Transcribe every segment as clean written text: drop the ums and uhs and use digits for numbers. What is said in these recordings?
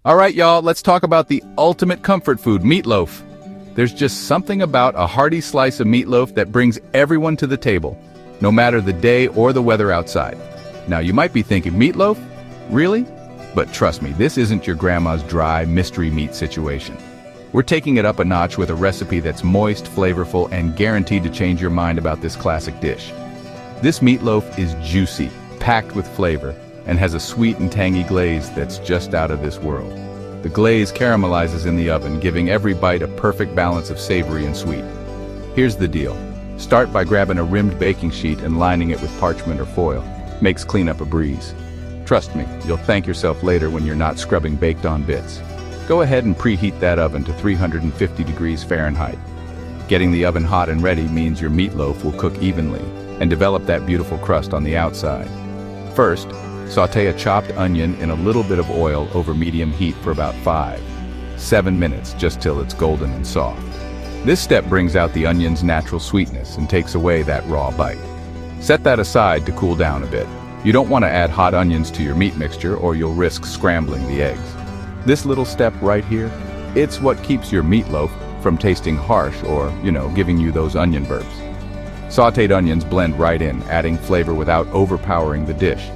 All right, y'all, let's talk about the ultimate comfort food, meatloaf. There's just something about a hearty slice of meatloaf that brings everyone to the table, no matter the day or the weather outside. Now, you might be thinking, meatloaf? Really? But trust me, this isn't your grandma's dry mystery meat situation. We're taking it up a notch with a recipe that's moist, flavorful, and guaranteed to change your mind about this classic dish. This meatloaf is juicy, packed with flavor, and has a sweet and tangy glaze that's just out of this world. The glaze caramelizes in the oven, giving every bite a perfect balance of savory and sweet. Here's the deal. Start by grabbing a rimmed baking sheet and lining it with parchment or foil. Makes cleanup a breeze. Trust me, you'll thank yourself later when you're not scrubbing baked-on bits. Go ahead and preheat that oven to 350 degrees Fahrenheit. Getting the oven hot and ready means your meatloaf will cook evenly and develop that beautiful crust on the outside. First, sauté a chopped onion in a little bit of oil over medium heat for about 5-7 minutes, just till it's golden and soft. This step brings out the onion's natural sweetness and takes away that raw bite. Set that aside to cool down a bit. You don't want to add hot onions to your meat mixture or you'll risk scrambling the eggs. This little step right here, it's what keeps your meatloaf from tasting harsh or, giving you those onion burps. Sautéed onions blend right in, adding flavor without overpowering the dish.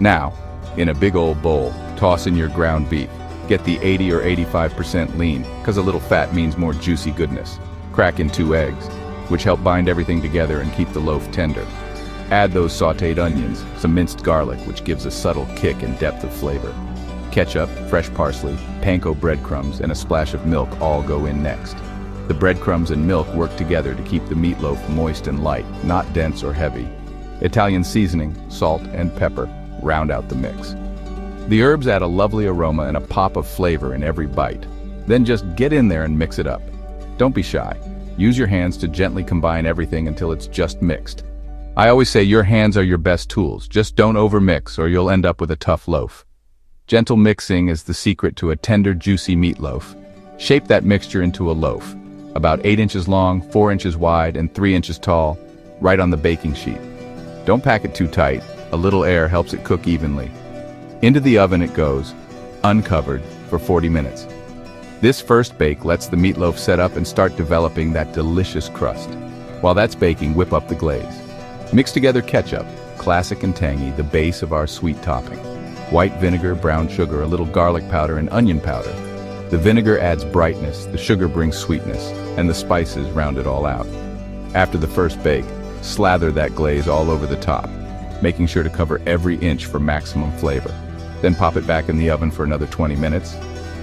Now, in a big old bowl, toss in your ground beef. Get the 80 or 85% lean, because a little fat means more juicy goodness. Crack in 2 eggs, which help bind everything together and keep the loaf tender. Add those sautéed onions, some minced garlic, which gives a subtle kick and depth of flavor. Ketchup, fresh parsley, Panko breadcrumbs, and a splash of milk all go in next. The breadcrumbs and milk work together to keep the meatloaf moist and light, not dense or heavy. Italian seasoning, salt, and pepper round out the mix. The herbs add a lovely aroma and a pop of flavor in every bite. Then just get in there and mix it up. Don't be shy. Use your hands to gently combine everything until it's just mixed. I always say your hands are your best tools. Just don't overmix or you'll end up with a tough loaf. Gentle mixing is the secret to a tender, juicy meatloaf. Shape that mixture into a loaf, about 8 inches long, 4 inches wide, and 3 inches tall, right on the baking sheet. Don't pack it too tight. A little air helps it cook evenly. Into the oven it goes, uncovered, for 40 minutes. This first bake lets the meatloaf set up and start developing that delicious crust. While that's baking, whip up the glaze. Mix together ketchup, classic and tangy, the base of our sweet topping. White vinegar, brown sugar, a little garlic powder, and onion powder. The vinegar adds brightness, the sugar brings sweetness, and the spices round it all out. After the first bake, slather that glaze all over the top, making sure to cover every inch for maximum flavor. Then pop it back in the oven for another 20 minutes,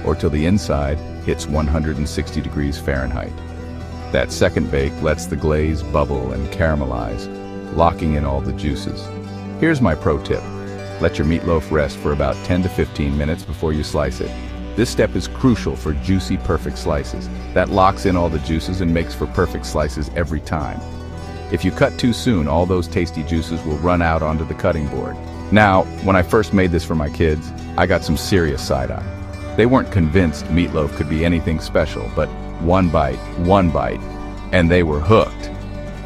or till the inside hits 160 degrees Fahrenheit. That second bake lets the glaze bubble and caramelize, locking in all the juices. Here's my pro tip. Let your meatloaf rest for about 10 to 15 minutes before you slice it. This step is crucial for juicy, perfect slices. That locks in all the juices and makes for perfect slices every time. If you cut too soon, all those tasty juices will run out onto the cutting board. Now, when I first made this for my kids, I got some serious side-eye. They weren't convinced meatloaf could be anything special, but one bite, and they were hooked.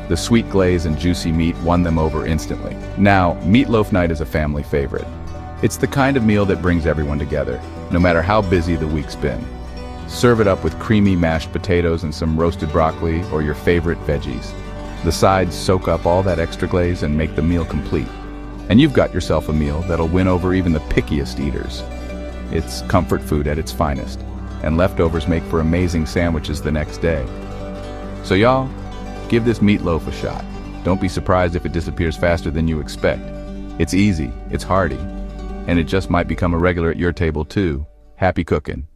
The sweet glaze and juicy meat won them over instantly. Now, meatloaf night is a family favorite. It's the kind of meal that brings everyone together, no matter how busy the week's been. Serve it up with creamy mashed potatoes and some roasted broccoli or your favorite veggies. The sides soak up all that extra glaze and make the meal complete. And you've got yourself a meal that'll win over even the pickiest eaters. It's comfort food at its finest, and leftovers make for amazing sandwiches the next day. So y'all, give this meatloaf a shot. Don't be surprised if it disappears faster than you expect. It's easy, it's hearty, and it just might become a regular at your table too. Happy cooking.